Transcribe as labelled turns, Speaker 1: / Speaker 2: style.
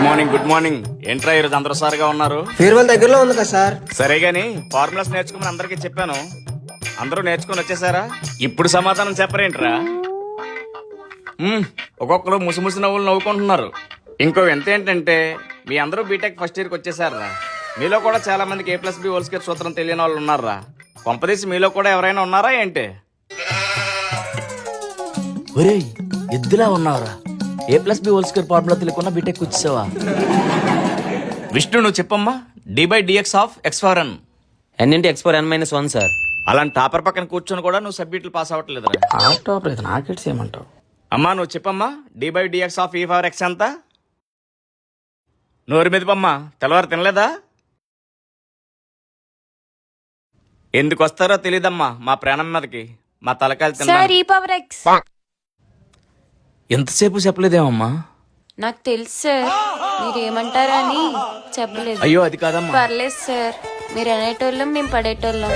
Speaker 1: Morning ఏంట్రా ఈరోజు అందరూ సార్గా ఉన్నారు?
Speaker 2: ఫేర్వెల్ దగ్గరలో ఉంది కదా సార్.
Speaker 1: సరే గాని ఫార్ములాస్ నేర్చుకోమని అందరికీ చెప్పాను, అందరూ నేర్చుకుని వచ్చేసారా? ఇప్పుడు సమాధానం చెప్పరేంట్రా? ఒక్కొక్కరు ముసిముసి నవ్వులు నవ్వుకుంటున్నారు. ఇంకో ఎంత ఏంటంటే మీ అందరూ బీటెక్ ఫస్ట్ ఇయర్కి వచ్చేసారా. మీలో కూడా చాలా మందికి A+B² సూత్రం తెలియని వాళ్ళు ఉన్నారా? కొంపదీసి మీలో కూడా ఎవరైనా ఉన్నారా ఏంటి?
Speaker 3: ఒరేయ్ ఎద్దులా ఉన్నావురా, A+B² ఫార్ములా తెలియకుండా బీటెక్ వచ్చేసావా?
Speaker 1: విష్ణు నువ్వు చెప్పమ్మా. D/dx of x/n.
Speaker 3: n x (n - 1) sir.
Speaker 1: అలాంటి టాపర్ పక్కన కూర్చొని కూడా నువ్వు సబ్జెక్టులు పాస్ అవ్వట్లేదురా.
Speaker 3: టాప్ లేదు, నాకెట్స్ ఏమంటావు?
Speaker 1: అమ్మా నువ్వు చెప్పమ్మా. D/dx ఆఫ్ e⁴x ఎంత? నోరు మెదిపమ్మా, తెల్లవారు తినలేదా? ఎందుకు వస్తారో తెలీదమ్మా మా ప్రాణం మీదకి. మా తలకాయలు
Speaker 4: సార్
Speaker 1: తిన్నా.
Speaker 4: e⁴x.
Speaker 3: ఎంతసేపు చెప్పలేదేమమ్మా?
Speaker 4: నాకు తెలుసు సార్, మీరు ఏమంటారని చెప్పలేదు.
Speaker 1: అయ్యో అది కాదమ్మా.
Speaker 4: పర్లేదు సార్, మీరు అనేటోళ్ళం మేము పడేటోళ్ళం.